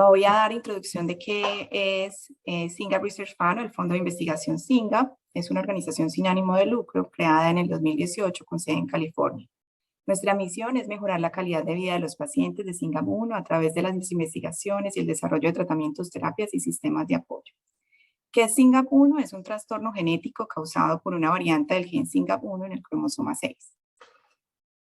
Voy a dar introducción de qué es SINGAP Research Fund, el Fondo de Investigación SINGAP. Es una organización sin ánimo de lucro creada en el 2018 con sede en California. Nuestra misión es mejorar la calidad de vida de los pacientes de SINGAP1 a través de las investigaciones y el desarrollo de tratamientos, terapias y sistemas de apoyo. ¿Qué es SINGAP1? Es un trastorno genético causado por una variante del gen SINGAP1 en el cromosoma 6.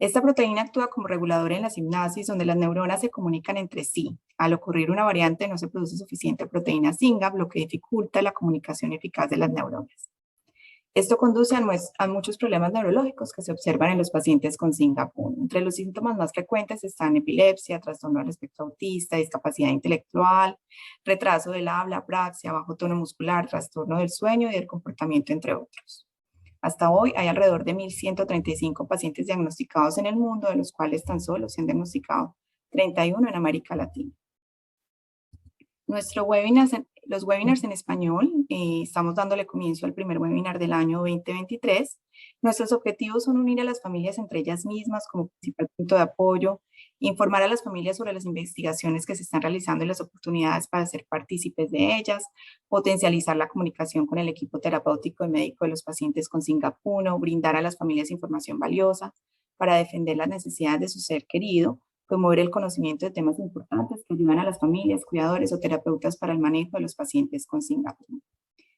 Esta proteína actúa como regulador en la sinapsis, donde las neuronas se comunican entre sí. Al ocurrir una variante, no se produce suficiente proteína SINGAP, lo que dificulta la comunicación eficaz de las neuronas. Esto conduce a muchos problemas neurológicos que se observan en los pacientes con SINGAP1. Entre los síntomas más frecuentes están epilepsia, trastorno del espectro autista, discapacidad intelectual, retraso del habla, apraxia, bajo tono muscular, trastorno del sueño y del comportamiento, entre otros. Hasta hoy hay alrededor de 1.135 pacientes diagnosticados en el mundo, de los cuales tan solo se han diagnosticado 31 en América Latina. Los webinars en español, estamos dándole comienzo al primer webinar del año 2023. Nuestros objetivos son unir a las familias entre ellas mismas como principal punto de apoyo, informar a las familias sobre las investigaciones que se están realizando y las oportunidades para ser partícipes de ellas, potencializar la comunicación con el equipo terapéutico y médico de los pacientes con SINGAP1, brindar a las familias información valiosa para defender las necesidades de su ser querido, promover el conocimiento de temas importantes que ayudan a las familias, cuidadores o terapeutas para el manejo de los pacientes con SINGAP1.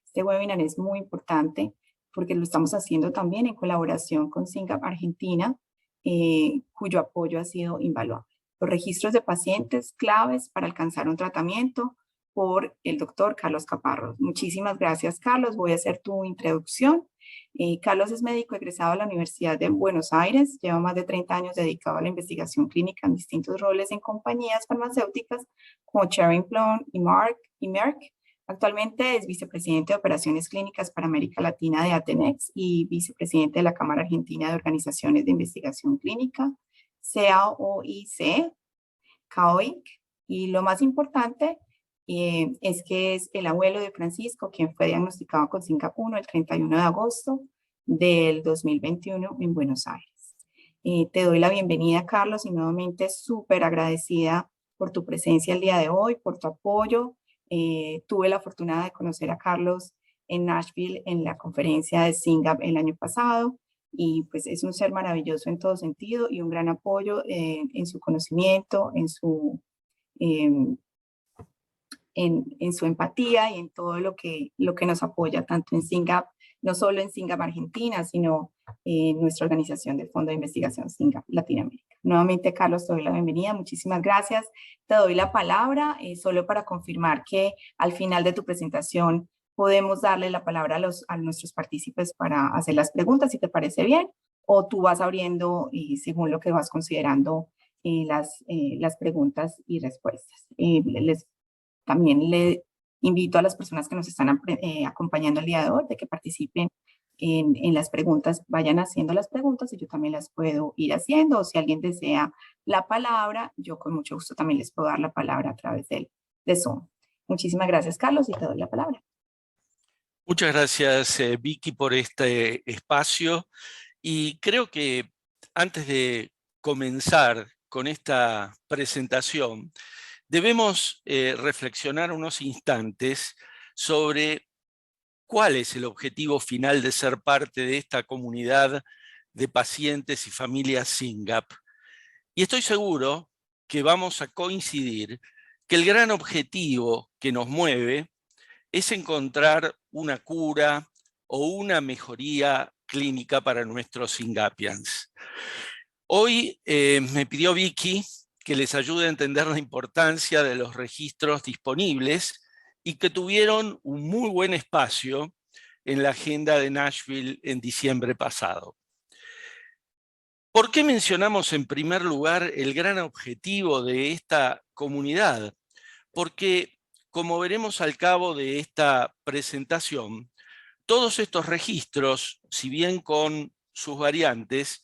Este webinar es muy importante porque lo estamos haciendo también en colaboración con SINGAP Argentina, cuyo apoyo ha sido invaluable. Los registros de pacientes claves para alcanzar un tratamiento por el doctor Carlos Caparrós. Muchísimas gracias, Carlos. Voy a hacer tu introducción. Carlos es médico egresado de la Universidad de Buenos Aires, lleva más de 30 años dedicado a la investigación clínica en distintos roles en compañías farmacéuticas como Schering Plough y Merck. Actualmente es vicepresidente de operaciones clínicas para América Latina de Atenex y vicepresidente de la Cámara Argentina de Organizaciones de Investigación Clínica, CAOIC, CAOIC. Y lo más importante es que es el abuelo de Francisco, quien fue diagnosticado con SINGAP1 el 31 de agosto del 2021 en Buenos Aires. Te doy la bienvenida, Carlos, y nuevamente súper agradecida por tu presencia el día de hoy, por tu apoyo. Tuve la fortuna de conocer a Carlos en Nashville en la conferencia de SINGAP el año pasado, y pues es un ser maravilloso en todo sentido y un gran apoyo en su conocimiento, en su empatía y en todo lo que nos apoya, tanto en SINGAP, no solo en SINGAP Argentina, sino en nuestra organización del Fondo de Investigación SINGAP Latinoamérica. Nuevamente, Carlos, te doy la bienvenida. Muchísimas gracias. Te doy la palabra solo para confirmar que al final de tu presentación podemos darle la palabra a nuestros partícipes para hacer las preguntas, si te parece bien, o tú vas abriendo según lo que vas considerando las preguntas y respuestas. También le invito a las personas que nos están acompañando el día de hoy de que participen en las preguntas, vayan haciendo las preguntas y yo también las puedo ir haciendo, o si alguien desea la palabra, yo con mucho gusto también les puedo dar la palabra a través de Zoom. Muchísimas gracias, Carlos, y te doy la palabra. Muchas gracias, Vicky, por este espacio. Y creo que antes de comenzar con esta presentación, debemos reflexionar unos instantes sobre cuál es el objetivo final de ser parte de esta comunidad de pacientes y familias SINGAP. Y estoy seguro que vamos a coincidir que el gran objetivo que nos mueve es encontrar una cura o una mejoría clínica para nuestros SINGAPians. Hoy me pidió Vicky que les ayude a entender la importancia de los registros disponibles y que tuvieron un muy buen espacio en la agenda de Nashville en diciembre pasado. ¿Por qué mencionamos en primer lugar el gran objetivo de esta comunidad? Porque, como veremos al cabo de esta presentación, todos estos registros, si bien con sus variantes,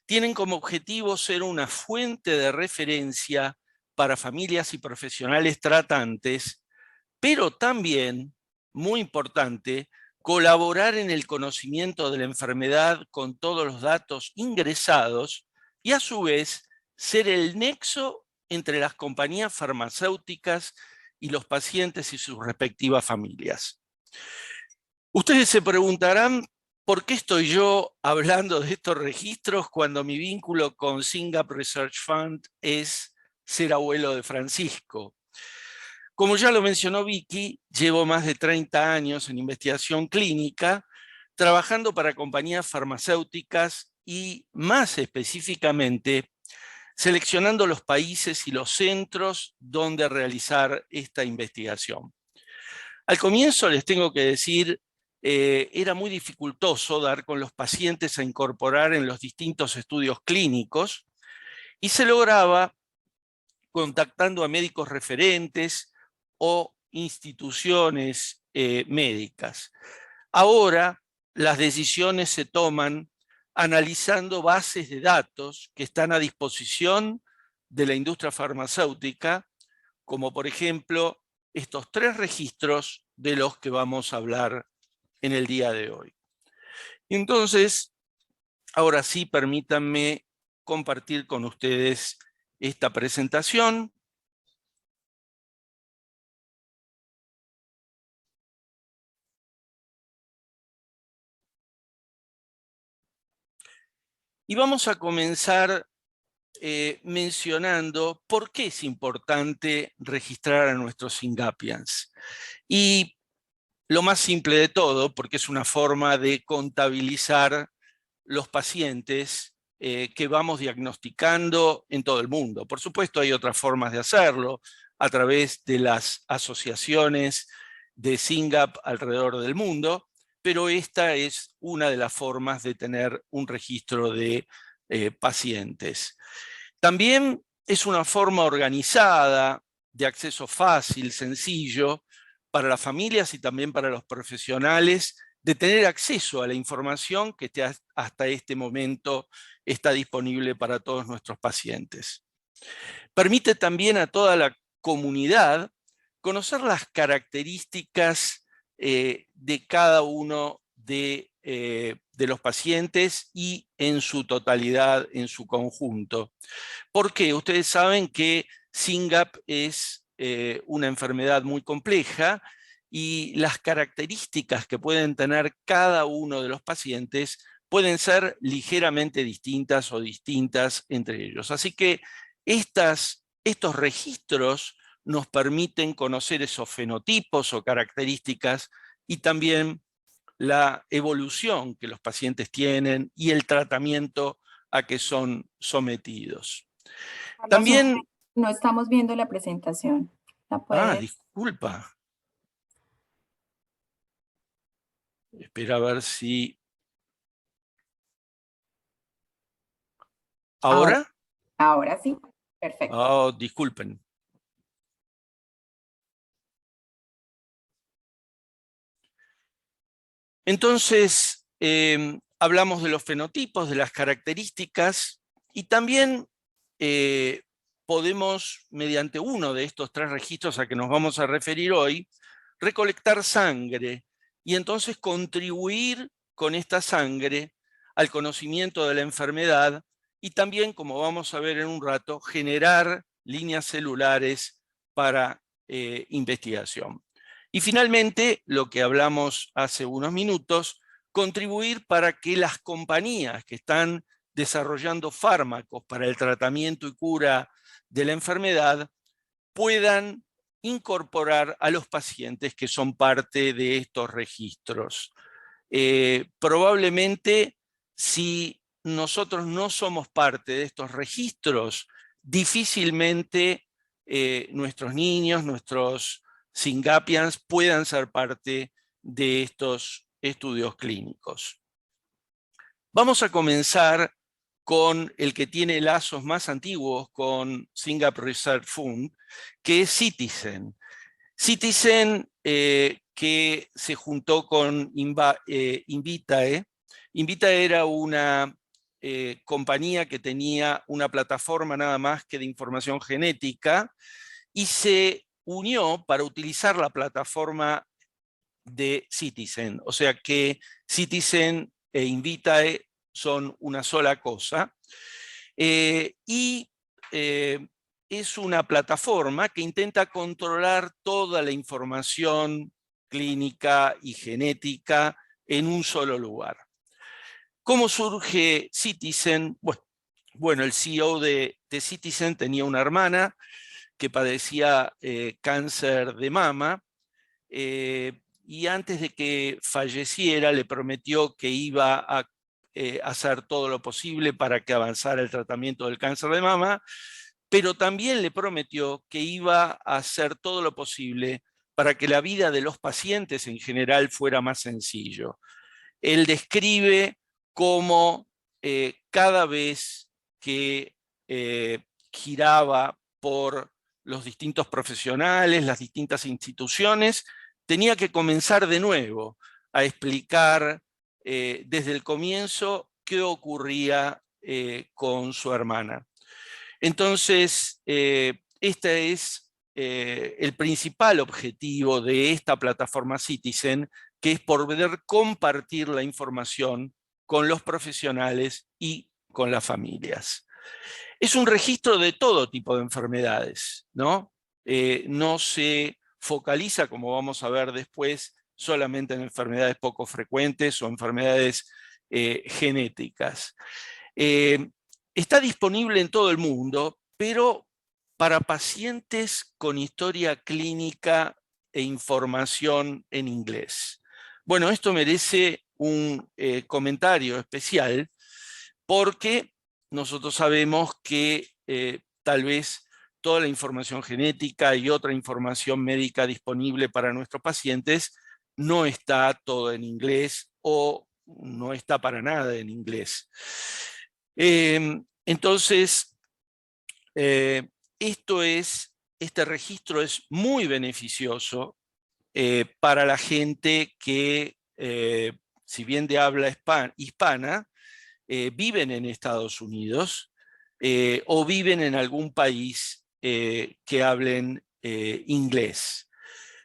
tienen como objetivo ser una fuente de referencia para familias y profesionales tratantes, pero también, muy importante, colaborar en el conocimiento de la enfermedad con todos los datos ingresados y a su vez ser el nexo entre las compañías farmacéuticas y los pacientes y sus respectivas familias. Ustedes se preguntarán, ¿por qué estoy yo hablando de estos registros cuando mi vínculo con SYNGAP Research Fund es ser abuelo de Francisco? Como ya lo mencionó Vicky, llevo más de 30 años en investigación clínica, trabajando para compañías farmacéuticas y, más específicamente, seleccionando los países y los centros donde realizar esta investigación. Al comienzo les tengo que decir, era muy dificultoso dar con los pacientes a incorporar en los distintos estudios clínicos y se lograba contactando a médicos referentes o instituciones médicas. Ahora las decisiones se toman analizando bases de datos que están a disposición de la industria farmacéutica, como por ejemplo estos 3 registros de los que vamos a hablar en el día de hoy. Entonces, ahora sí, permítanme compartir con ustedes esta presentación. Y vamos a comenzar mencionando por qué es importante registrar a nuestros SYNGAPians. Y lo más simple de todo, porque es una forma de contabilizar los pacientes que vamos diagnosticando en todo el mundo. Por supuesto, hay otras formas de hacerlo, a través de las asociaciones de SYNGAP alrededor del mundo, pero esta es una de las formas de tener un registro de pacientes. También es una forma organizada, de acceso fácil, sencillo, para las familias y también para los profesionales, de tener acceso a la información que hasta este momento está disponible para todos nuestros pacientes. Permite también a toda la comunidad conocer las características de cada uno de los pacientes y en su totalidad, en su conjunto. Porque ustedes saben que SYNGAP es una enfermedad muy compleja y las características que pueden tener cada uno de los pacientes pueden ser ligeramente distintas o distintas entre ellos. Así que estos registros nos permiten conocer esos fenotipos o características y también la evolución que los pacientes tienen y el tratamiento a que son sometidos. Carlos, También, no estamos viendo la presentación. ¿La puedes? disculpa. Espera a ver si... Ahora, ¿Ahora? ahora sí. Perfecto. Oh, disculpen. Entonces, hablamos de los fenotipos, de las características, y también podemos, mediante uno de estos 3 registros a que nos vamos a referir hoy, recolectar sangre y entonces contribuir con esta sangre al conocimiento de la enfermedad y también, como vamos a ver en un rato, generar líneas celulares para investigación. Y finalmente, lo que hablamos hace unos minutos, contribuir para que las compañías que están desarrollando fármacos para el tratamiento y cura de la enfermedad puedan incorporar a los pacientes que son parte de estos registros. Probablemente, si nosotros no somos parte de estos registros, difícilmente nuestros niños, nuestros SYNGAPians puedan ser parte de estos estudios clínicos. Vamos a comenzar con el que tiene lazos más antiguos con SYNGAP Research Fund, que es Citizen. Citizen, que se juntó con Invitae. Invitae era una compañía que tenía una plataforma nada más que de información genética y se unió para utilizar la plataforma de Citizen. O sea que Citizen e Invitae son una sola cosa. Y es una plataforma que intenta controlar toda la información clínica y genética en un solo lugar. ¿Cómo surge Citizen? Bueno, el CEO de Citizen tenía una hermana que padecía cáncer de mama, y antes de que falleciera le prometió que iba a hacer todo lo posible para que avanzara el tratamiento del cáncer de mama, pero también le prometió que iba a hacer todo lo posible para que la vida de los pacientes en general fuera más sencillo. Él describe cómo cada vez que giraba por los distintos profesionales, las distintas instituciones, tenía que comenzar de nuevo a explicar desde el comienzo qué ocurría con su hermana. Entonces, este es el principal objetivo de esta plataforma Citizen, que es poder compartir la información con los profesionales y con las familias. Es un registro de todo tipo de enfermedades, ¿no? No se focaliza, como vamos a ver después, solamente en enfermedades poco frecuentes o enfermedades genéticas. Está disponible en todo el mundo, pero para pacientes con historia clínica e información en inglés. Bueno, esto merece un comentario especial porque nosotros sabemos que tal vez toda la información genética y otra información médica disponible para nuestros pacientes no está todo en inglés o no está para nada en inglés. Entonces, este registro es muy beneficioso para la gente que, si bien de habla hispana, viven en Estados Unidos o viven en algún país que hablen inglés.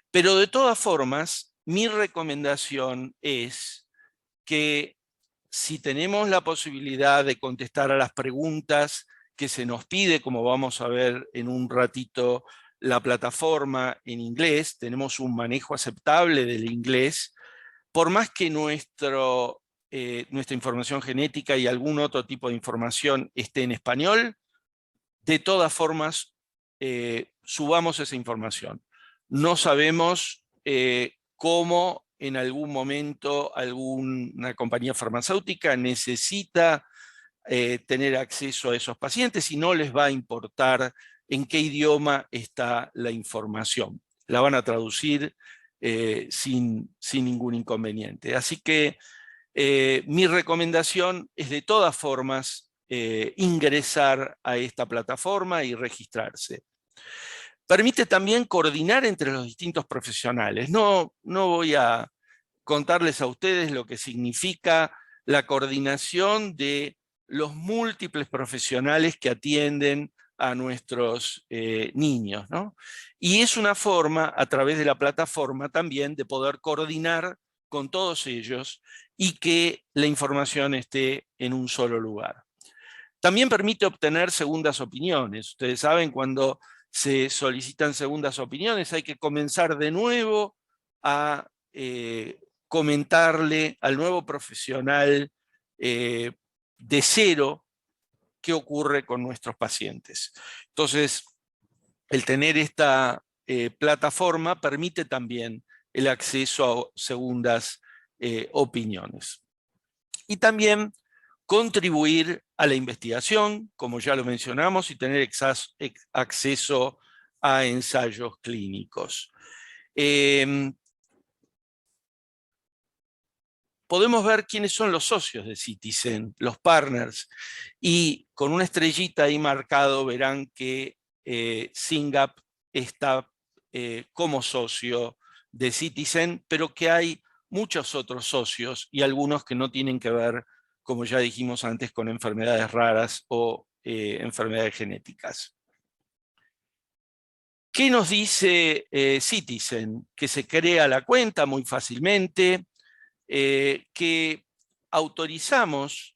Pero de todas formas, mi recomendación es que si tenemos la posibilidad de contestar a las preguntas que se nos pide, como vamos a ver en un ratito, la plataforma en inglés, tenemos un manejo aceptable del inglés, por más que nuestra información genética y algún otro tipo de información esté en español, de todas formas, subamos esa información. No sabemos cómo en algún momento alguna compañía farmacéutica necesita tener acceso a esos pacientes y no les va a importar en qué idioma está la información. La van a traducir sin ningún inconveniente. Así que mi recomendación es de todas formas ingresar a esta plataforma y registrarse. Permite también coordinar entre los distintos profesionales. No voy a contarles a ustedes lo que significa la coordinación de los múltiples profesionales que atienden a nuestros niños, ¿no? Y es una forma, a través de la plataforma también, de poder coordinar con todos ellos y que la información esté en un solo lugar. También permite obtener segundas opiniones. Ustedes saben, cuando se solicitan segundas opiniones hay que comenzar de nuevo a comentarle al nuevo profesional de cero qué ocurre con nuestros pacientes. Entonces, el tener esta plataforma permite también el acceso a segundas opiniones. Y también contribuir a la investigación, como ya lo mencionamos, y tener acceso a ensayos clínicos. Podemos ver quiénes son los socios de Citizen, los partners, y con una estrellita ahí marcado verán que SYNGAP está como socio de Citizen, pero que hay muchos otros socios y algunos que no tienen que ver, como ya dijimos antes, con enfermedades raras o enfermedades genéticas. ¿Qué nos dice Citizen? Que se crea la cuenta muy fácilmente, que autorizamos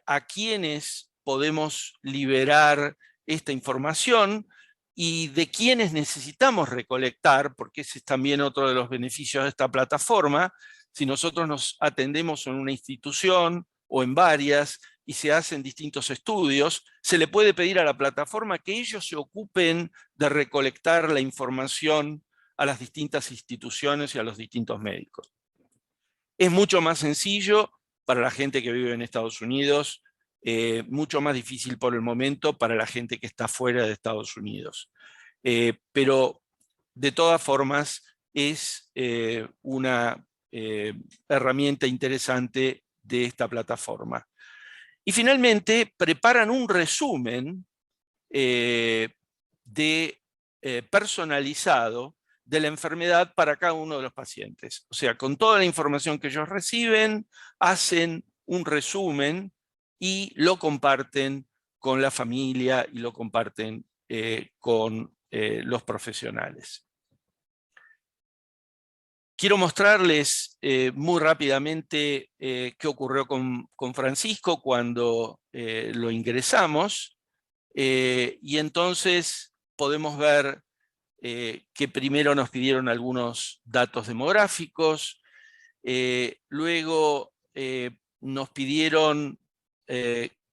a quienes podemos liberar esta información y de quienes necesitamos recolectar, porque ese es también otro de los beneficios de esta plataforma. Si nosotros nos atendemos en una institución o en varias y se hacen distintos estudios, se le puede pedir a la plataforma que ellos se ocupen de recolectar la información a las distintas instituciones y a los distintos médicos. Es mucho más sencillo para la gente que vive en Estados Unidos, mucho más difícil por el momento para la gente que está fuera de Estados Unidos. Pero de todas formas es una herramienta interesante de esta plataforma. Y finalmente preparan un resumen personalizado de la enfermedad para cada uno de los pacientes. O sea, con toda la información que ellos reciben, hacen un resumen y lo comparten con la familia y lo comparten con los profesionales. Quiero mostrarles muy rápidamente qué ocurrió con Francisco cuando lo ingresamos. Y entonces podemos ver que primero nos pidieron algunos datos demográficos, luego nos pidieron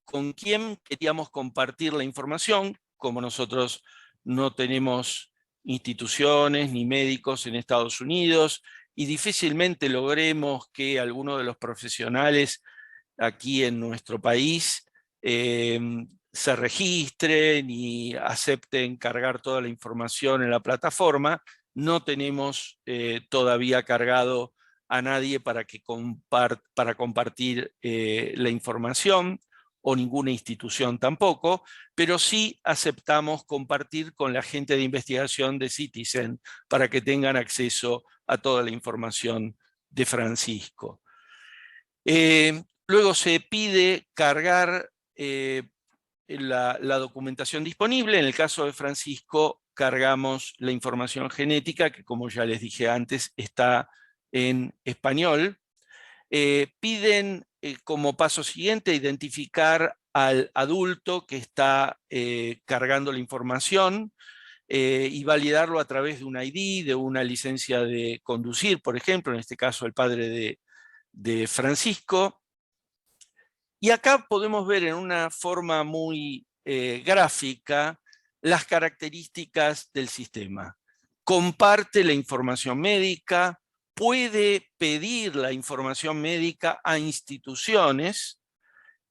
con quién queríamos compartir la información. Como nosotros no tenemos instituciones ni médicos en Estados Unidos y difícilmente logremos que alguno de los profesionales aquí en nuestro país se registren y acepten cargar toda la información en la plataforma, no tenemos todavía cargado a nadie para compartir la información, o ninguna institución tampoco, pero sí aceptamos compartir con la gente de investigación de Citizen para que tengan acceso a toda la información de Francisco. Luego se pide cargar la documentación disponible. En el caso de Francisco, cargamos la información genética, que como ya les dije antes, está en español. Piden como paso siguiente identificar al adulto que está cargando la información y validarlo a través de un ID, de una licencia de conducir, por ejemplo, en este caso el padre de Francisco. Y acá podemos ver en una forma muy gráfica las características del sistema. Comparte la información médica, puede pedir la información médica a instituciones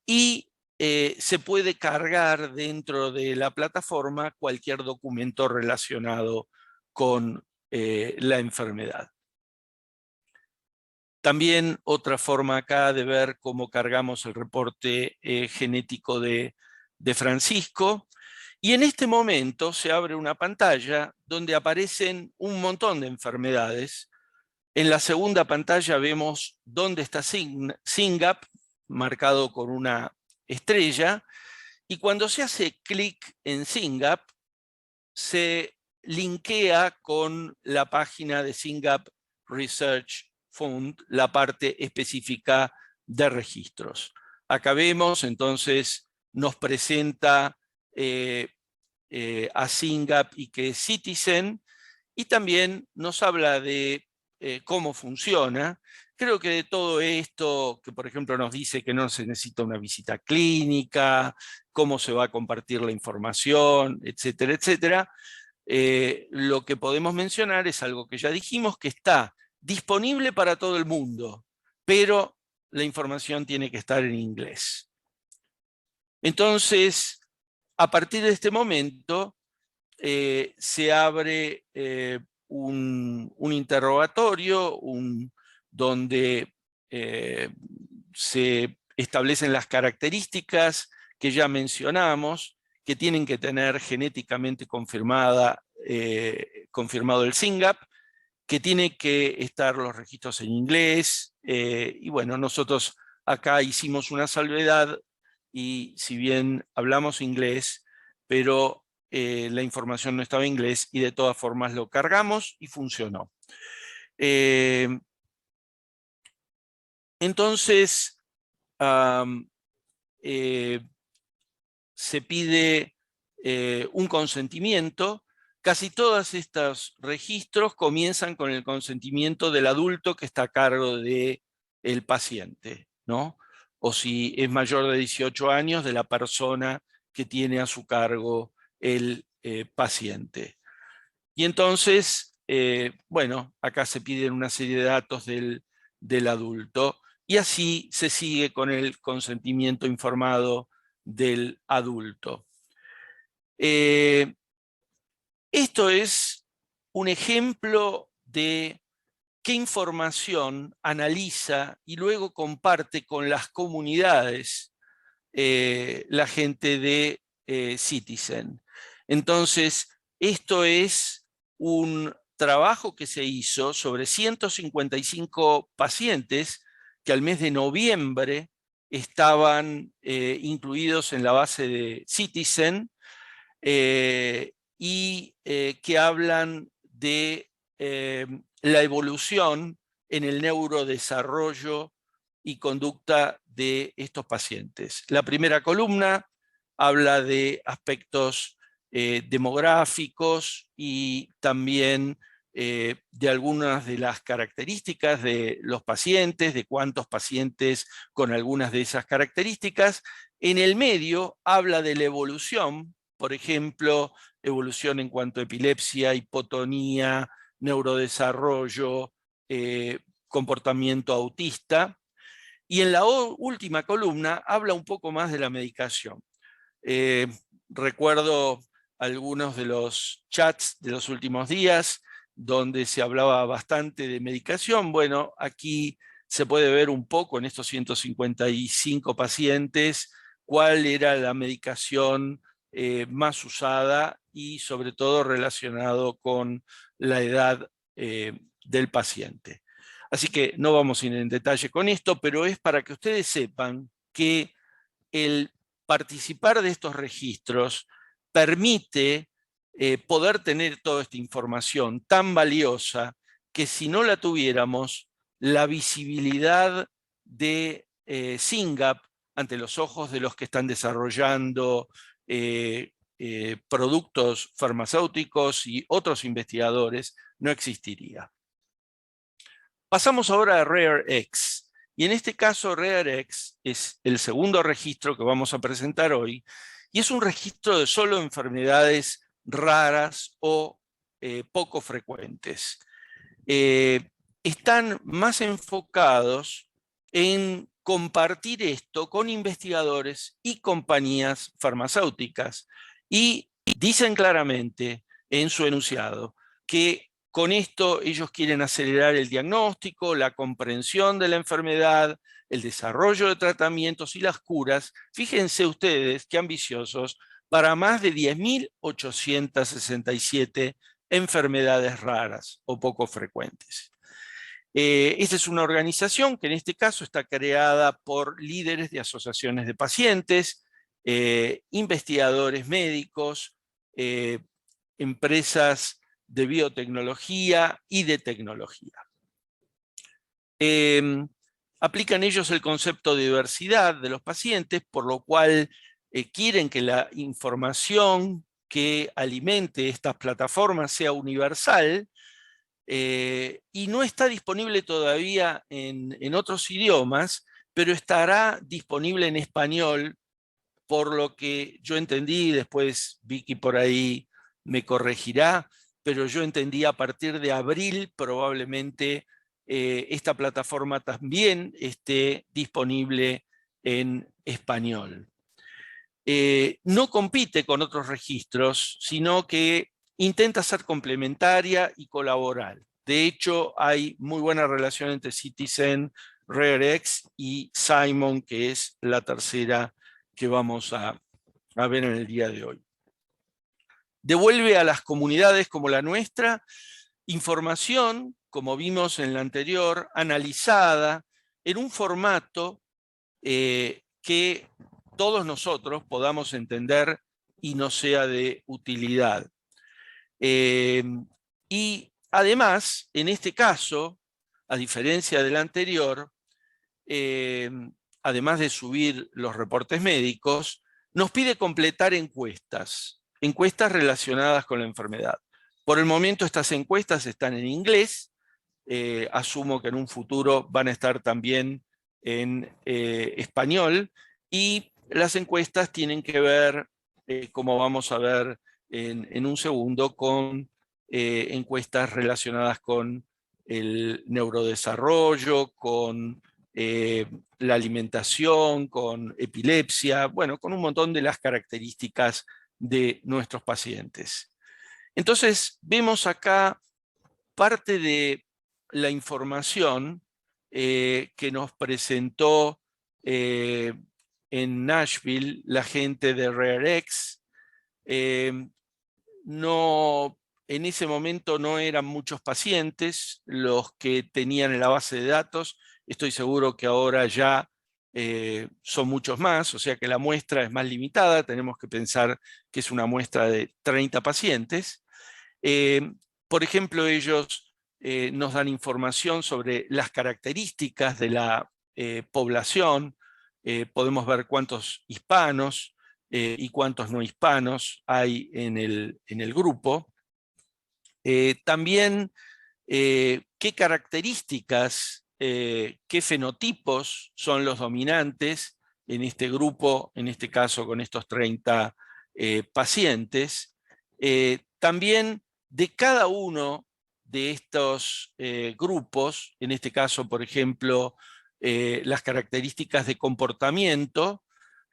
y se puede cargar dentro de la plataforma cualquier documento relacionado con la enfermedad. También otra forma acá de ver cómo cargamos el reporte genético de Francisco. Y en este momento se abre una pantalla donde aparecen un montón de enfermedades. En la segunda pantalla vemos dónde está SYNGAP, marcado con una estrella. Y cuando se hace clic en SYNGAP, se linkea con la página de SYNGAP Research Fund, la parte específica de registros. Acá vemos, entonces, nos presenta a SYNGAP y que es Citizen, y también nos habla de cómo funciona. Creo que de todo esto, que por ejemplo nos dice que no se necesita una visita clínica, cómo se va a compartir la información, etcétera, etcétera, lo que podemos mencionar es algo que ya dijimos, que está disponible para todo el mundo, pero la información tiene que estar en inglés. Entonces, a partir de este momento, se abre un interrogatorio donde se establecen las características que ya mencionamos, que tienen que tener genéticamente confirmado el SYNGAP, que tiene que estar los registros en inglés, y bueno, nosotros acá hicimos una salvedad, y si bien hablamos inglés, pero la información no estaba en inglés, y de todas formas lo cargamos y funcionó. Entonces, se pide un consentimiento. Casi todos estos registros comienzan con el consentimiento del adulto que está a cargo del paciente, ¿no? O si es mayor de 18 años, de la persona que tiene a su cargo el paciente. Y entonces, bueno, acá se piden una serie de datos del adulto y así se sigue con el consentimiento informado del adulto. Esto es un ejemplo de qué información analiza y luego comparte con las comunidades la gente de Citizen. Entonces, esto es un trabajo que se hizo sobre 155 pacientes que al mes de noviembre estaban incluidos en la base de Citizen, y que hablan de la evolución en el neurodesarrollo y conducta de estos pacientes. La primera columna habla de aspectos demográficos y también de algunas de las características de los pacientes, de cuántos pacientes con algunas de esas características. En el medio habla de la evolución, por ejemplo, evolución en cuanto a epilepsia, hipotonía, neurodesarrollo, comportamiento autista. Y en la última columna habla un poco más de la medicación. Recuerdo algunos de los chats de los últimos días donde se hablaba bastante de medicación. Bueno, aquí se puede ver un poco en estos 155 pacientes cuál era la medicación más usada y sobre todo relacionado con la edad del paciente. Así que no vamos a ir en detalle con esto, pero es para que ustedes sepan que el participar de estos registros permite poder tener toda esta información tan valiosa que si no la tuviéramos, la visibilidad de SYNGAP ante los ojos de los que están desarrollando productos farmacéuticos y otros investigadores no existiría. Pasamos ahora a RareX. Y en este caso, RareX es el segundo registro que vamos a presentar hoy, y es un registro de solo enfermedades raras o poco frecuentes. Están más enfocados en compartir esto con investigadores y compañías farmacéuticas, y dicen claramente en su enunciado que con esto ellos quieren acelerar el diagnóstico, la comprensión de la enfermedad, el desarrollo de tratamientos y las curas. Fíjense ustedes qué ambiciosos, para más de 10.867 enfermedades raras o poco frecuentes. Esta es una organización que en este caso está creada por líderes de asociaciones de pacientes, investigadores médicos, empresas de biotecnología y de tecnología. Aplican ellos el concepto de diversidad de los pacientes, por lo cual quieren que la información que alimente estas plataformas sea universal, y no está disponible todavía en otros idiomas, pero estará disponible en español, por lo que yo entendí, después Vicky por ahí me corregirá, pero yo entendí a partir de abril probablemente esta plataforma también esté disponible en español. No compite con otros registros, sino que intenta ser complementaria y colaborar. De hecho, hay muy buena relación entre Citizen, RareX y Simon, que es la tercera que vamos a ver en el día de hoy. Devuelve a las comunidades como la nuestra información, como vimos en la anterior, analizada en un formato que todos nosotros podamos entender y nos sea de utilidad. Y además, en este caso, a diferencia del anterior, además de subir los reportes médicos, nos pide completar encuestas encuestas relacionadas con la enfermedad. Por el momento estas encuestas están en inglés, asumo que en un futuro van a estar también en español, y las encuestas tienen que ver, como vamos a ver en un segundo, con encuestas relacionadas con el neurodesarrollo, con la alimentación, con epilepsia, bueno, con un montón de las características de nuestros pacientes. Entonces, vemos acá parte de la información que nos presentó en Nashville la gente de RareX. No, en ese momento no eran muchos pacientes los que tenían en la base de datos. Estoy seguro que ahora ya son muchos más, o sea que la muestra es más limitada. Tenemos que pensar que es una muestra de 30 pacientes. Por ejemplo, ellos nos dan información sobre las características de la población. Podemos ver cuántos hispanos y cuántos no hispanos hay en el grupo. También qué características, qué fenotipos son los dominantes en este grupo, en este caso con estos 30 pacientes. También de cada uno de estos grupos, en este caso, por ejemplo, las características de comportamiento,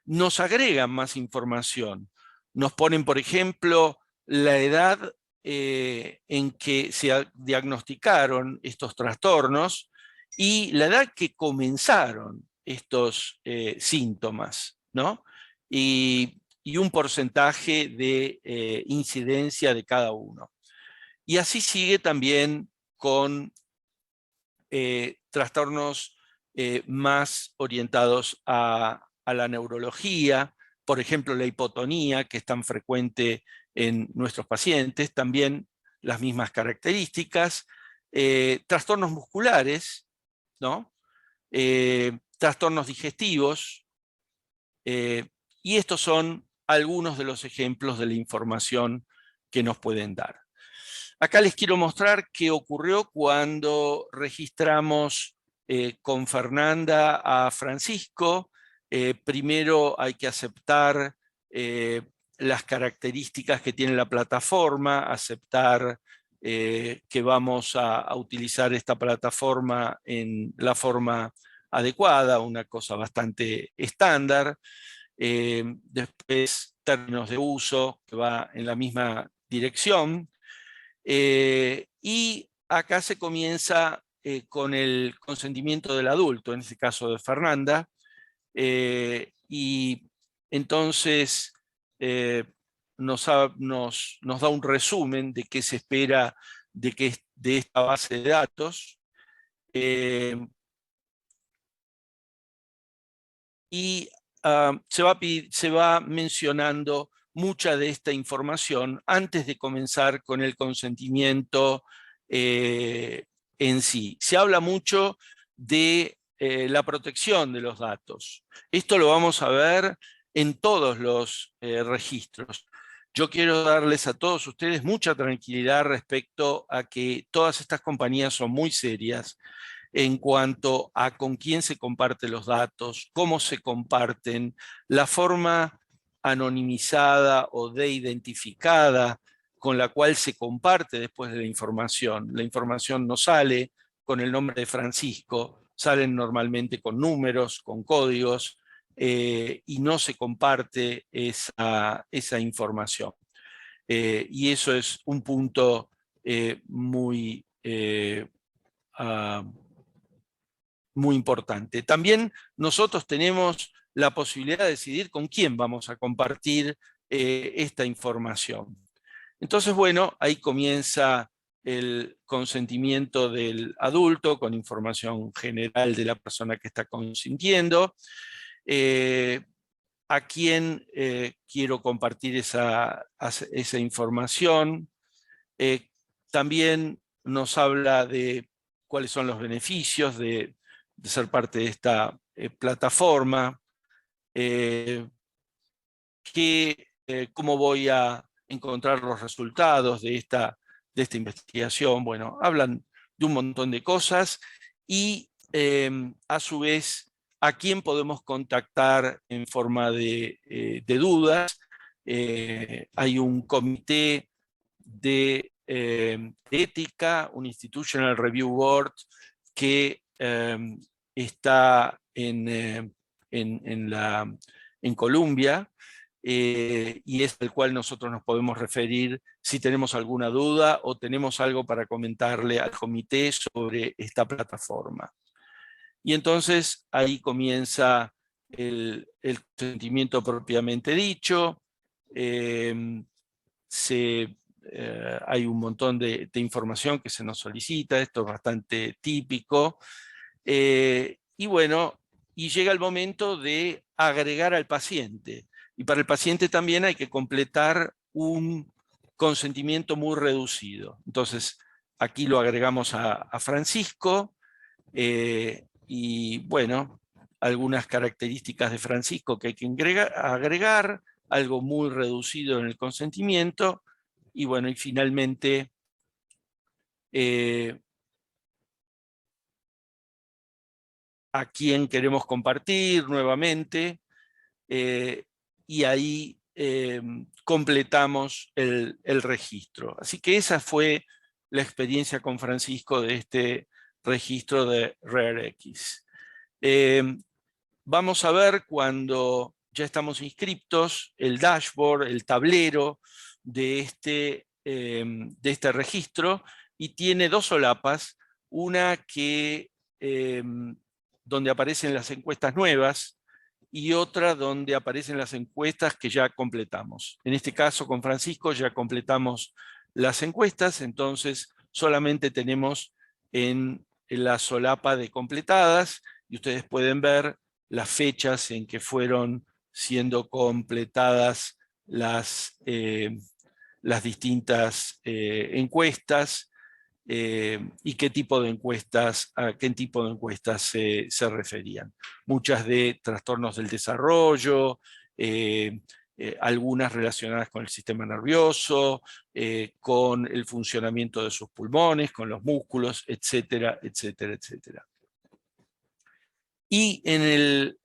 nos agregan más información. Nos ponen, por ejemplo, la edad en que se diagnosticaron estos trastornos y la edad que comenzaron estos síntomas, ¿no? Y un porcentaje de incidencia de cada uno. Y así sigue también con trastornos más orientados a la neurología, por ejemplo, la hipotonía, que es tan frecuente en nuestros pacientes, también las mismas características, trastornos musculares, ¿no? Trastornos digestivos, y estos son algunos de los ejemplos de la información que nos pueden dar. Acá les quiero mostrar qué ocurrió cuando registramos con Fernanda a Francisco. Primero hay que aceptar las características que tiene la plataforma, aceptar que vamos a utilizar esta plataforma en la forma adecuada, una cosa bastante estándar. Después, términos de uso, que va en la misma dirección. Y acá se comienza con el consentimiento del adulto, en este caso de Fernanda, y entonces nos da un resumen de qué se espera de esta base de datos. Y se va mencionando mucha de esta información antes de comenzar con el consentimiento en sí. Se habla mucho de la protección de los datos. Esto lo vamos a ver en todos los registros. Yo quiero darles a todos ustedes mucha tranquilidad respecto a que todas estas compañías son muy serias en cuanto a con quién se comparten los datos, cómo se comparten, la forma anonimizada o de identificada con la cual se comparte después de la información. La información no sale con el nombre de Francisco, salen normalmente con números, con códigos, y no se comparte esa información. Y eso es un punto muy muy importante. También nosotros tenemos la posibilidad de decidir con quién vamos a compartir esta información. Entonces, bueno, ahí comienza el consentimiento del adulto con información general de la persona que está consintiendo. A quién quiero compartir esa información. También nos habla de cuáles son los beneficios de ser parte de esta plataforma, cómo voy a encontrar los resultados de esta investigación. Bueno, hablan de un montón de cosas y a su vez a quién podemos contactar en forma de dudas. Hay un comité de ética, un Institutional Review Board que está en Colombia, y es al cual nosotros nos podemos referir si tenemos alguna duda o tenemos algo para comentarle al comité sobre esta plataforma. Y entonces ahí comienza el consentimiento propiamente dicho. Hay un montón de información que se nos solicita, esto es bastante típico. Y bueno, y llega el momento de agregar al paciente. Y para el paciente también hay que completar un consentimiento muy reducido. Entonces, aquí lo agregamos a Francisco. Y bueno, algunas características de Francisco que hay que agregar, algo muy reducido en el consentimiento. Y bueno, y finalmente a quién queremos compartir nuevamente, y ahí completamos el registro. Así que esa fue la experiencia con Francisco de este registro de RareX. Vamos a ver cuando ya estamos inscriptos el dashboard, el tablero de este registro, y tiene dos solapas, una que donde aparecen las encuestas nuevas y otra donde aparecen las encuestas que ya completamos. En este caso, con Francisco ya completamos las encuestas, entonces solamente tenemos en la solapa de completadas, y ustedes pueden ver las fechas en que fueron siendo completadas las distintas encuestas, y qué tipo de encuestas, a qué tipo de encuestas se referían. Muchas de trastornos del desarrollo, algunas relacionadas con el sistema nervioso, con el funcionamiento de sus pulmones, con los músculos, etcétera, etcétera, etcétera. Y en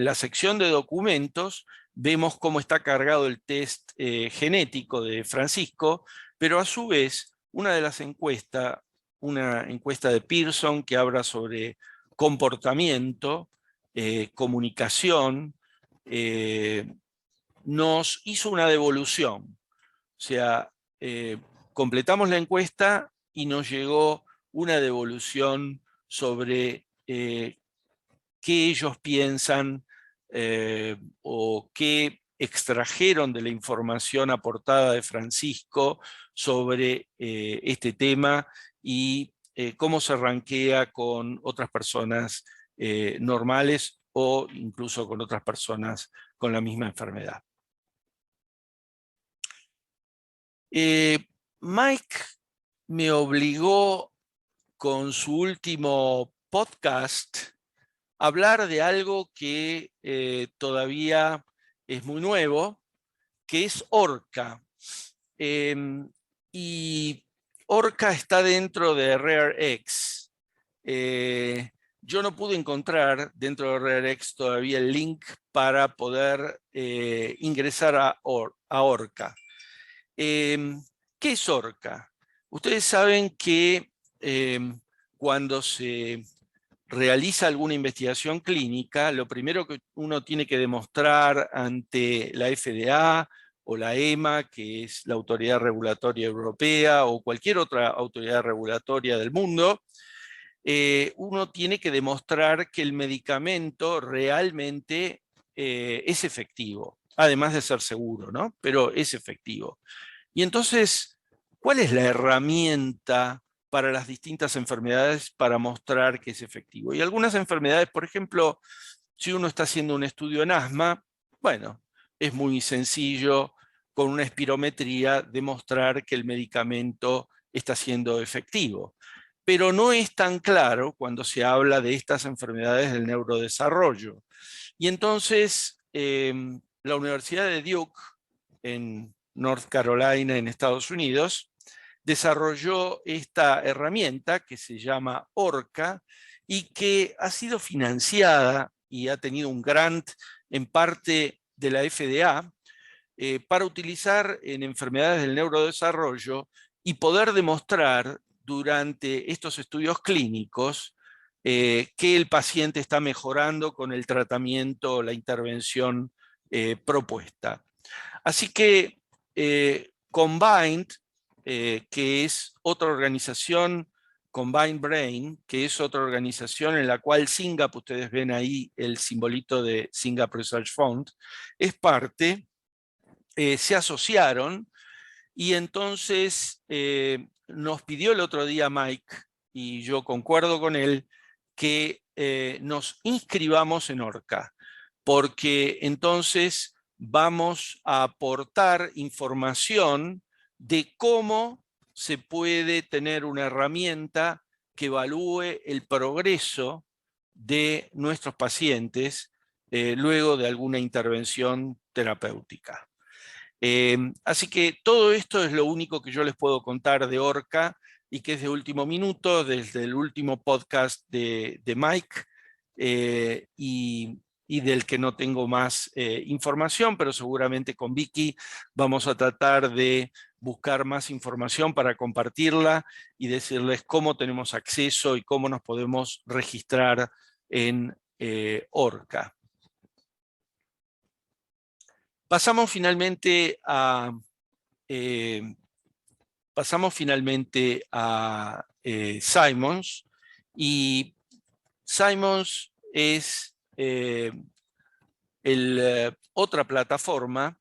la sección de documentos vemos cómo está cargado el test genético de Francisco, pero a su vez una de las encuestas, una encuesta de Pearson que habla sobre comportamiento, comunicación, nos hizo una devolución. O sea, completamos la encuesta y nos llegó una devolución sobre qué ellos piensan o qué extrajeron de la información aportada de Francisco sobre este tema, y cómo se rankea con otras personas normales o incluso con otras personas con la misma enfermedad. Mike me obligó con su último podcast a hablar de algo que todavía es muy nuevo, que es ORCA. Y ORCA está dentro de RareX. Yo no pude encontrar dentro de RareX todavía el link para poder ingresar a ORCA. ¿Qué es ORCA? Ustedes saben que cuando se realiza alguna investigación clínica, lo primero que uno tiene que demostrar ante la FDA o la EMA, que es la Autoridad Regulatoria Europea, o cualquier otra autoridad regulatoria del mundo, uno tiene que demostrar que el medicamento realmente es efectivo, además de ser seguro, ¿no? Pero es efectivo. Y entonces, ¿cuál es la herramienta para las distintas enfermedades para mostrar que es efectivo? Y algunas enfermedades, por ejemplo, si uno está haciendo un estudio en asma, bueno, es muy sencillo con una espirometría demostrar que el medicamento está siendo efectivo. Pero no es tan claro cuando se habla de estas enfermedades del neurodesarrollo. Y entonces la Universidad de Duke, en North Carolina, en Estados Unidos, desarrolló esta herramienta que se llama ORCA y que ha sido financiada y ha tenido un grant en parte de la FDA para utilizar en enfermedades del neurodesarrollo y poder demostrar durante estos estudios clínicos que el paciente está mejorando con el tratamiento, la intervención propuesta. Así que Combined, que es otra organización, Combined Brain, que es otra organización en la cual SINGAP, ustedes ven ahí el simbolito de SINGAP Research Fund, es parte, se asociaron y entonces nos pidió el otro día Mike, y yo concuerdo con él, que nos inscribamos en ORCA, porque entonces vamos a aportar información de cómo se puede tener una herramienta que evalúe el progreso de nuestros pacientes luego de alguna intervención terapéutica. Así que todo esto es lo único que yo les puedo contar de ORCA y que es de último minuto, desde el último podcast de Mike y del que no tengo más información, pero seguramente con Vicky vamos a tratar de buscar más información para compartirla y decirles cómo tenemos acceso y cómo nos podemos registrar en ORCA. Pasamos finalmente a Simons, y Simons es otra plataforma,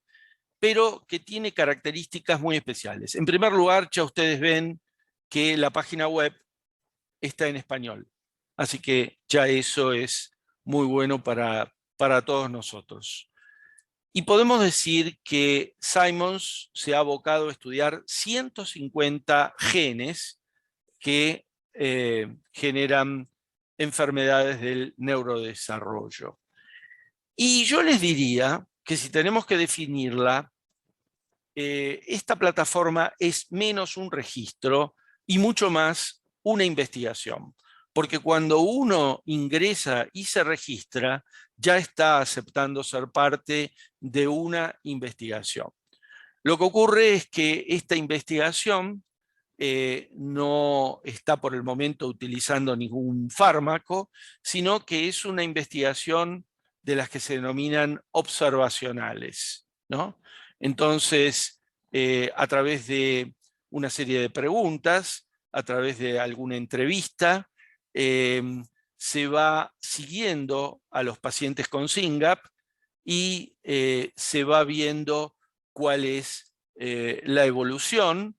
pero que tiene características muy especiales. En primer lugar, ya ustedes ven que la página web está en español, así que ya eso es muy bueno para todos nosotros. Y podemos decir que Simons se ha abocado a estudiar 150 genes que generan enfermedades del neurodesarrollo. Y yo les diría que si tenemos que definirla, esta plataforma es menos un registro y mucho más una investigación. Porque cuando uno ingresa y se registra, ya está aceptando ser parte de una investigación. Lo que ocurre es que esta investigación no está por el momento utilizando ningún fármaco, sino que es una investigación de las que se denominan observacionales, ¿no? Entonces, a través de una serie de preguntas, a través de alguna entrevista, se va siguiendo a los pacientes con SYNGAP y se va viendo cuál es la evolución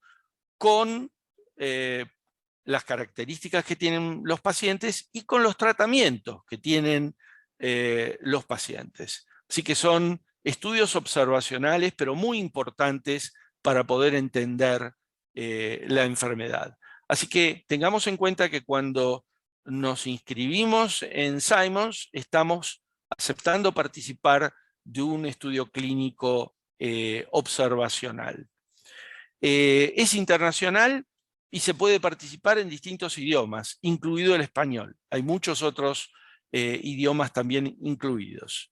con las características que tienen los pacientes y con los tratamientos que tienen los pacientes. Así que son estudios observacionales, pero muy importantes para poder entender la enfermedad. Así que tengamos en cuenta que cuando nos inscribimos en Simons, estamos aceptando participar de un estudio clínico observacional. Es internacional y se puede participar en distintos idiomas, incluido el español. Hay muchos otros idiomas también incluidos.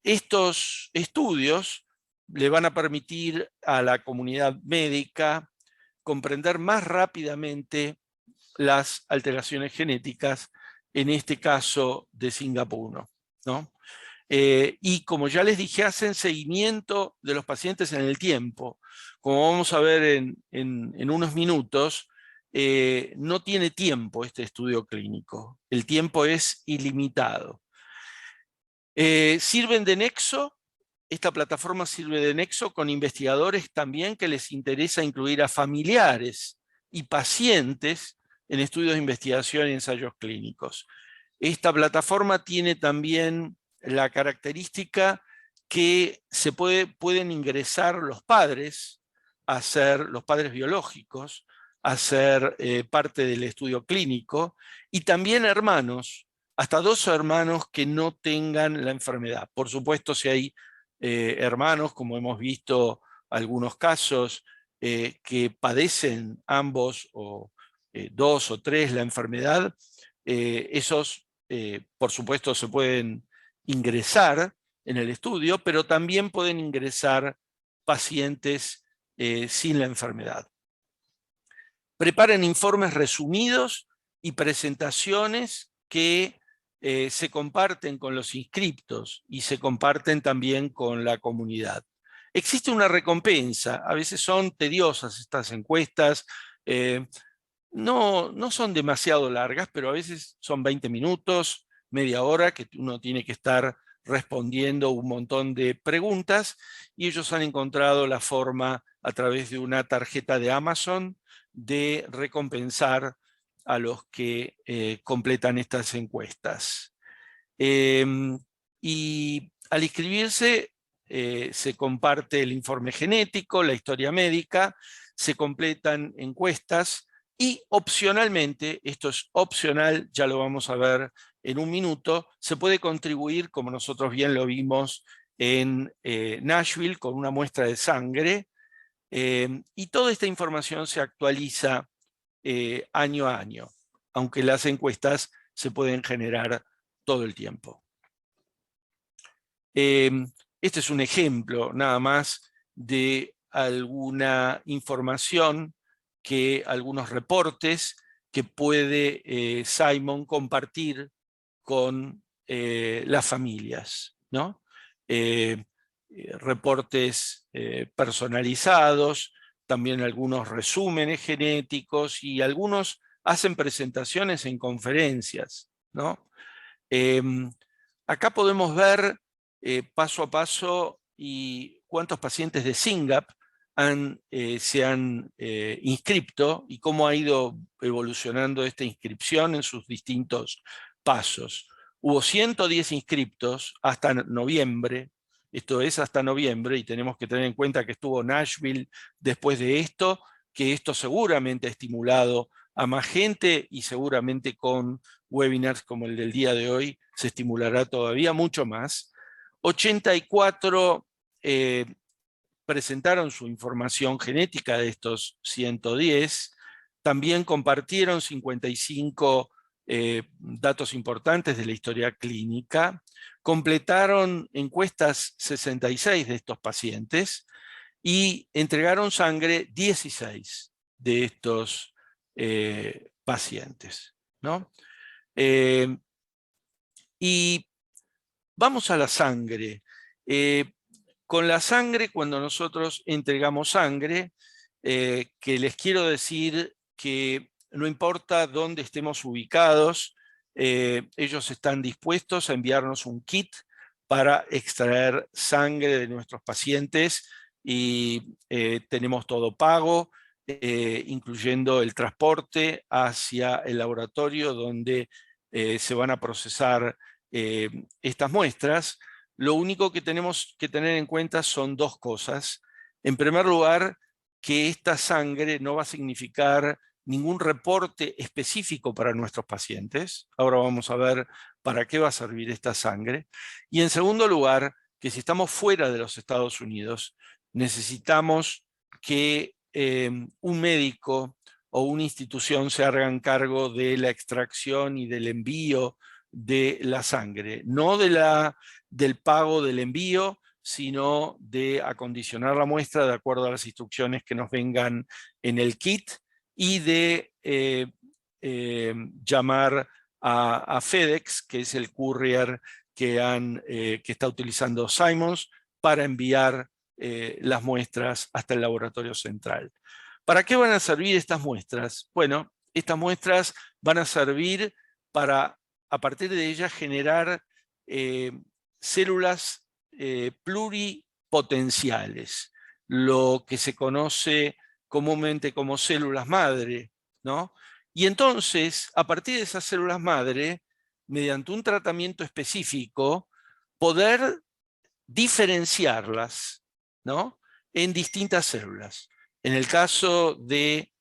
Estos estudios le van a permitir a la comunidad médica comprender más rápidamente las alteraciones genéticas, en este caso de SYNGAP1, ¿no? Y como ya les dije, hacen seguimiento de los pacientes en el tiempo. Como vamos a ver en unos minutos, no tiene tiempo este estudio clínico. El tiempo es ilimitado. Sirven de nexo, esta plataforma sirve de nexo con investigadores también que les interesa incluir a familiares y pacientes en estudios de investigación y ensayos clínicos. Esta plataforma tiene también la característica que pueden ingresar los padres los padres biológicos, a ser parte del estudio clínico, y también hermanos hasta 2 hermanos que no tengan la enfermedad. Por supuesto, si hay hermanos, como hemos visto algunos casos, que padecen ambos o 2 o 3 la enfermedad, esos, por supuesto, se pueden ingresar en el estudio, pero también pueden ingresar pacientes sin la enfermedad. Preparen informes resumidos y presentaciones que se comparten con los inscriptos y se comparten también con la comunidad. Existe una recompensa, a veces son tediosas estas encuestas, no son demasiado largas, pero a veces son 20 minutos, media hora, que uno tiene que estar respondiendo un montón de preguntas, y ellos han encontrado la forma, a través de una tarjeta de Amazon, de recompensar a los que completan estas encuestas. Y al inscribirse, se comparte el informe genético, la historia médica, se completan encuestas y opcionalmente, esto es opcional, ya lo vamos a ver en un minuto, se puede contribuir, como nosotros bien lo vimos en Nashville, con una muestra de sangre, y toda esta información se actualiza año a año, aunque las encuestas se pueden generar todo el tiempo. Este es un ejemplo nada más de alguna información, algunos reportes que puede Simon compartir con las familias, ¿no? Reportes personalizados, también algunos resúmenes genéticos, y algunos hacen presentaciones en conferencias, ¿no? Acá podemos ver paso a paso y cuántos pacientes de SYNGAP se han inscrito y cómo ha ido evolucionando esta inscripción en sus distintos pasos. Hubo 110 inscriptos hasta noviembre, esto es hasta noviembre, y tenemos que tener en cuenta que estuvo Nashville después de esto, que esto seguramente ha estimulado a más gente, y seguramente con webinars como el del día de hoy se estimulará todavía mucho más. 84 presentaron su información genética de estos 110, también compartieron 55 datos importantes de la historia clínica, completaron encuestas 66 de estos pacientes y entregaron sangre 16 de estos pacientes, ¿no? Y vamos a la sangre. Con la sangre, cuando nosotros entregamos sangre, que les quiero decir que no importa dónde estemos ubicados, ellos están dispuestos a enviarnos un kit para extraer sangre de nuestros pacientes, y tenemos todo pago, incluyendo el transporte hacia el laboratorio donde se van a procesar estas muestras. Lo único que tenemos que tener en cuenta son 2 cosas. En primer lugar, que esta sangre no va a significar ningún reporte específico para nuestros pacientes. Ahora vamos a ver para qué va a servir esta sangre. Y en segundo lugar, que si estamos fuera de los Estados Unidos, necesitamos que un médico o una institución se hagan cargo de la extracción y del envío de la sangre, no del pago del envío, sino de acondicionar la muestra de acuerdo a las instrucciones que nos vengan en el kit, y de llamar a FedEx, que es el courier que está utilizando Simons, para enviar las muestras hasta el laboratorio central. ¿Para qué van a servir estas muestras? Bueno, estas muestras van a servir para, a partir de ellas, generar células pluripotenciales, lo que se conoce comúnmente como células madre, ¿no? Y entonces, a partir de esas células madre, mediante un tratamiento específico, poder diferenciarlas, ¿no?, en distintas células. En el caso de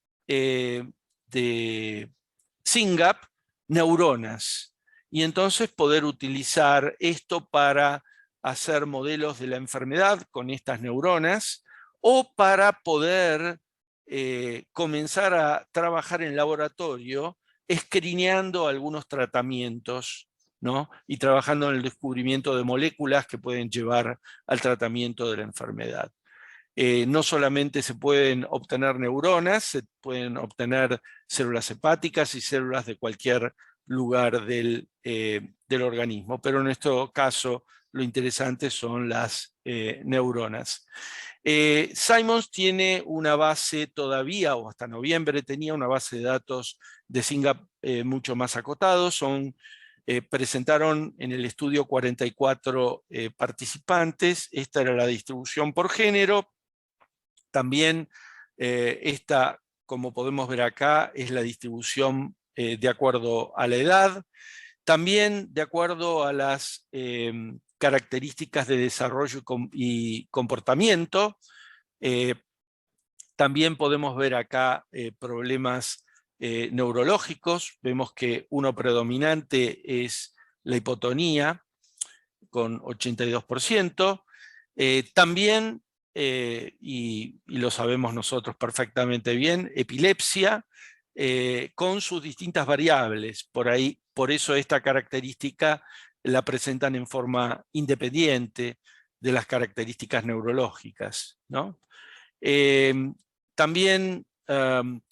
SYNGAP, neuronas. y entonces poder utilizar esto para hacer modelos de la enfermedad con estas neuronas, o para poder comenzar a trabajar en laboratorio escrineando algunos tratamientos, ¿no? Y trabajando en el descubrimiento de moléculas que pueden llevar al tratamiento de la enfermedad. No solamente se pueden obtener neuronas, se pueden obtener células hepáticas y células de cualquier lugar del organismo, pero en nuestro caso lo interesante son las neuronas. Simons tiene una base todavía, o hasta noviembre tenía una base de datos de SYNGAP mucho más acotados. Presentaron en el estudio 44 participantes. Esta era la distribución por género. También esta, como podemos ver acá, es la distribución de acuerdo a la edad. También de acuerdo a las características de desarrollo y comportamiento. También podemos ver acá problemas neurológicos. Vemos que uno predominante es la hipotonía, con 82%. También, y lo sabemos nosotros perfectamente bien, epilepsia, con sus distintas variables. Por eso esta característica la presentan en forma independiente de las características neurológicas, ¿no? También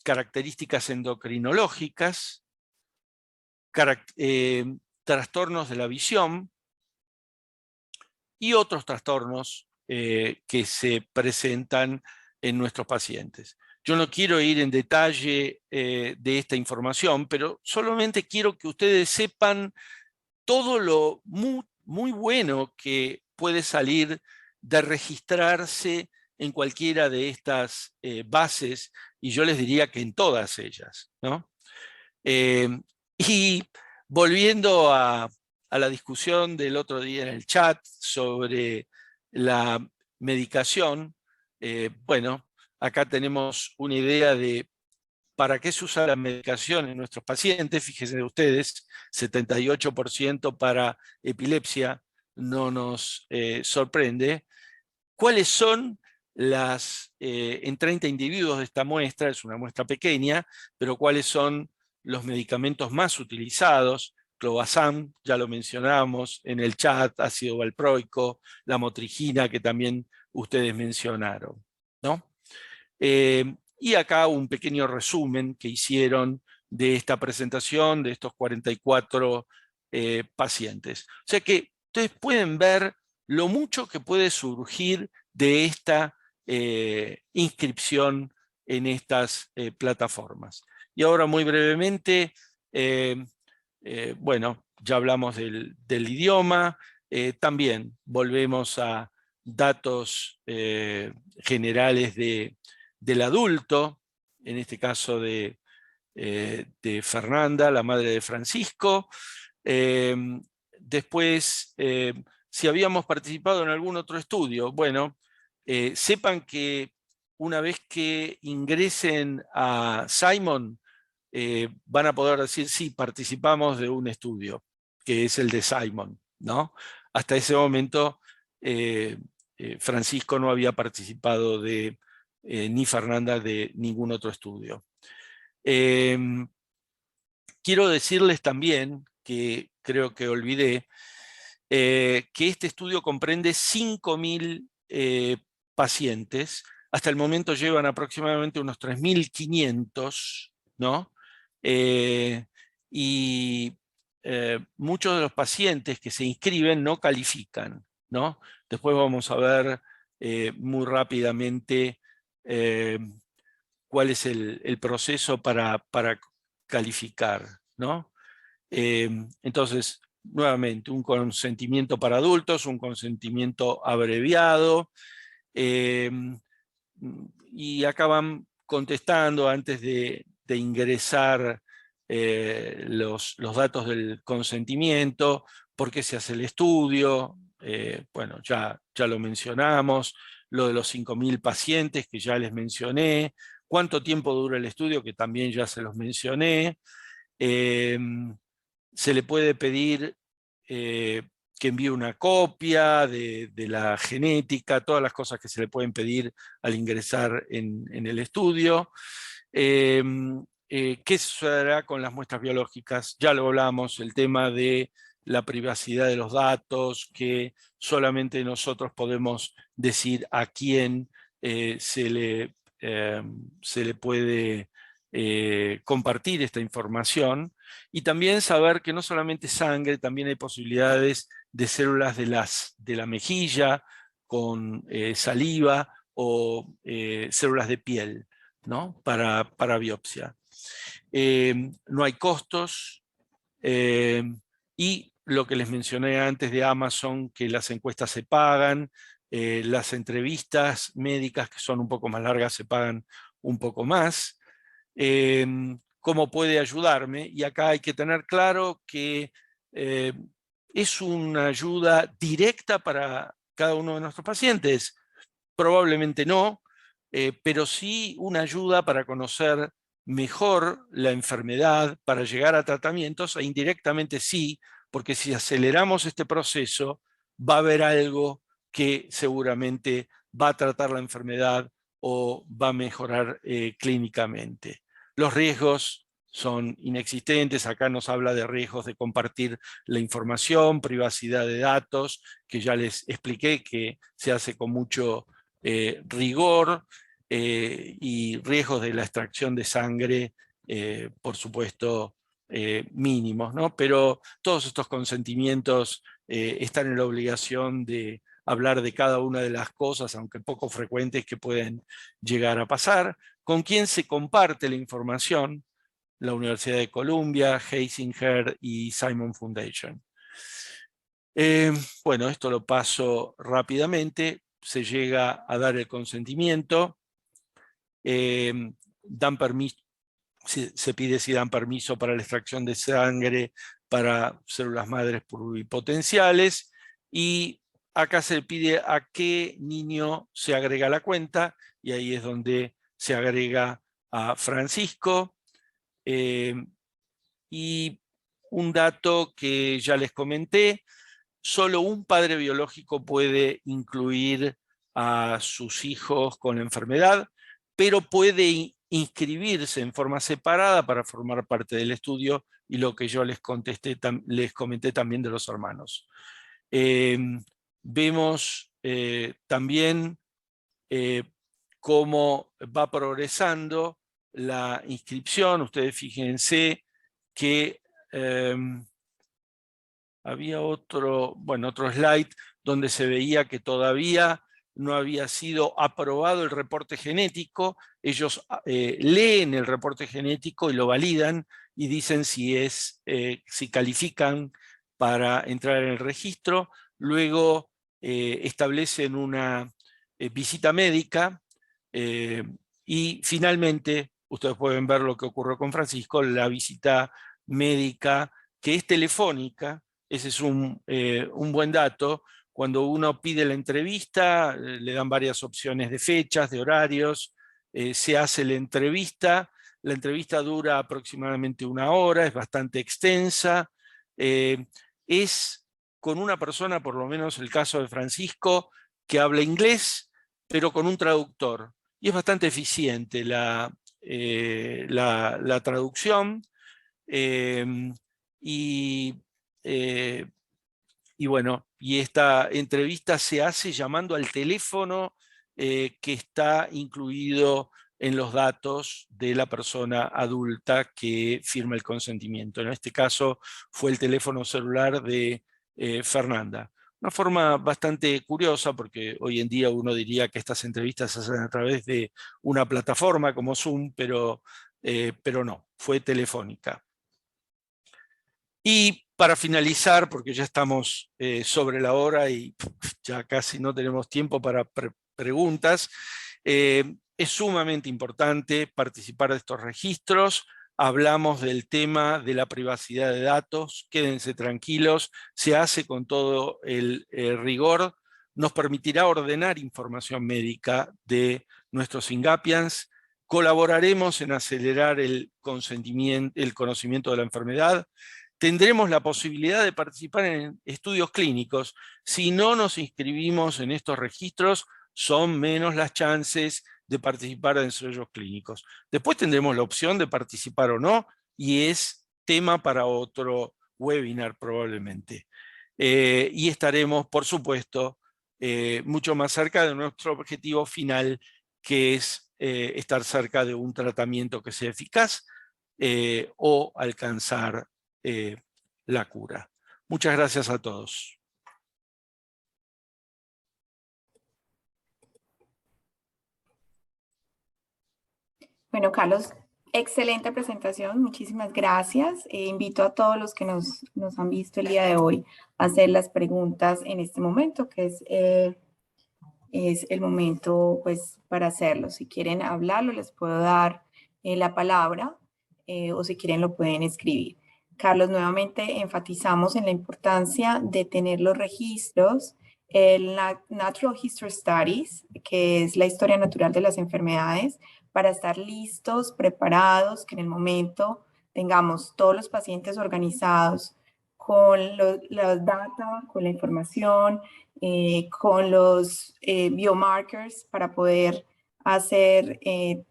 características endocrinológicas, trastornos de la visión y otros trastornos que se presentan en nuestros pacientes. Yo no quiero ir en detalle de esta información, pero solamente quiero que ustedes sepan todo lo muy bueno que puede salir de registrarse en cualquiera de estas bases, y yo les diría que en todas ellas, ¿no? Y volviendo a la discusión del otro día en el chat sobre la medicación, bueno, acá tenemos una idea de para qué se usa la medicación en nuestros pacientes. Fíjense ustedes, 78% para epilepsia, no nos sorprende. ¿Cuáles son en 30 individuos de esta muestra, es una muestra pequeña, pero cuáles son los medicamentos más utilizados? Clobazam, ya lo mencionamos en el chat, ácido valproico, la motrigina, que también ustedes mencionaron, ¿no? Y acá un pequeño resumen que hicieron de esta presentación de estos 44 pacientes. O sea que ustedes pueden ver lo mucho que puede surgir de esta inscripción en estas plataformas. Y ahora muy brevemente, bueno, ya hablamos del idioma, también volvemos a datos generales del adulto, en este caso de Fernanda, la madre de Francisco. Después, si habíamos participado en algún otro estudio, bueno, sepan que una vez que ingresen a Simon, van a poder decir, sí, participamos de un estudio, que es el de Simon, ¿no? Hasta ese momento, Francisco no había participado ni Fernanda de ningún otro estudio. Quiero decirles también, que creo que olvidé, que este estudio comprende 5.000 pacientes. Hasta el momento llevan aproximadamente unos 3.500, ¿no? Y muchos de los pacientes que se inscriben no califican, ¿no? Después vamos a ver muy rápidamente cuál es el proceso para calificar, ¿no? Entonces, nuevamente, un consentimiento para adultos, un consentimiento abreviado, y acaban contestando antes de ingresar los datos del consentimiento, por qué se hace el estudio, bueno, ya lo mencionamos, lo de los 5.000 pacientes que ya les mencioné, cuánto tiempo dura el estudio, que también ya se los mencioné, Se le puede pedir que envíe una copia de la genética, todas las cosas que se le pueden pedir al ingresar en el estudio. ¿Qué sucederá con las muestras biológicas? Ya lo hablamos, el tema de la privacidad de los datos, que solamente nosotros podemos decir a quién se le puede compartir esta información, y también saber que no solamente sangre, también hay posibilidades de células de la mejilla con saliva o células de piel, ¿no? para biopsia. No hay costos, y lo que les mencioné antes de Amazon, que las encuestas se pagan, las entrevistas médicas, que son un poco más largas, se pagan un poco más. ¿Cómo puede ayudarme? Y acá hay que tener claro que es una ayuda directa para cada uno de nuestros pacientes. Probablemente no, pero sí una ayuda para conocer mejor la enfermedad, para llegar a tratamientos, e indirectamente sí, porque si aceleramos este proceso, va a haber algo que seguramente va a tratar la enfermedad o va a mejorar clínicamente. Los riesgos son inexistentes. Acá nos habla de riesgos de compartir la información, privacidad de datos, que ya les expliqué que se hace con mucho rigor, y riesgos de la extracción de sangre, por supuesto, mínimos, ¿no? Pero todos estos consentimientos están en la obligación de hablar de cada una de las cosas, aunque poco frecuentes, que pueden llegar a pasar. ¿Con quién se comparte la información? La Universidad de Columbia, Geisinger y Simon Foundation. Bueno, esto lo paso rápidamente. Se llega a dar el consentimiento. Dan permiso, se pide si dan permiso para la extracción de sangre para células madres pluripotenciales, y acá se le pide a qué niño se agrega a la cuenta, y ahí es donde se agrega a Francisco. Y un dato que ya les comenté: solo un padre biológico puede incluir a sus hijos con la enfermedad, pero puede inscribirse en forma separada para formar parte del estudio, y lo que yo les comenté también de los hermanos. Vemos también cómo va progresando la inscripción. Ustedes fíjense que había otro slide donde se veía que todavía no había sido aprobado el reporte genético. Ellos leen el reporte genético y lo validan y dicen si califican para entrar en el registro. Luego establecen una visita médica, y finalmente ustedes pueden ver lo que ocurrió con Francisco: la visita médica, que es telefónica. Ese es un buen dato. Cuando uno pide la entrevista, le dan varias opciones de fechas, de horarios, se hace la entrevista dura aproximadamente 1 hora, es bastante extensa, es con una persona, por lo menos el caso de Francisco, que habla inglés, pero con un traductor, y es bastante eficiente la traducción. Y eh, y bueno, y esta entrevista se hace llamando al teléfono que está incluido en los datos de la persona adulta que firma el consentimiento. En este caso fue el teléfono celular de Fernanda. Una forma bastante curiosa, porque hoy en día uno diría que estas entrevistas se hacen a través de una plataforma como Zoom, pero no, fue telefónica. Y para finalizar, porque ya estamos sobre la hora y ya casi no tenemos tiempo para preguntas, es sumamente importante participar de estos registros. Hablamos del tema de la privacidad de datos. Quédense tranquilos, se hace con todo el rigor. Nos permitirá ordenar información médica de nuestros Ingapians. Colaboraremos en acelerar el conocimiento de la enfermedad. tendremos la posibilidad de participar en estudios clínicos. Si no nos inscribimos en estos registros, son menos las chances de participar en ensayos clínicos. Después tendremos la opción de participar o no, y es tema para otro webinar probablemente. Y estaremos, por supuesto, mucho más cerca de nuestro objetivo final, que es estar cerca de un tratamiento que sea eficaz o alcanzar la cura. Muchas gracias a todos. Bueno, Carlos, excelente presentación, muchísimas gracias. Invito a todos los que nos han visto el día de hoy a hacer las preguntas en este momento, que es el momento pues para hacerlo. Si quieren hablarlo, les puedo dar la palabra o si quieren lo pueden escribir. Carlos, nuevamente enfatizamos en la importancia de tener los registros, el Natural History Studies, que es la historia natural de las enfermedades, para estar listos, preparados, que en el momento tengamos todos los pacientes organizados con los data, con la información, con los biomarkers para poder hacer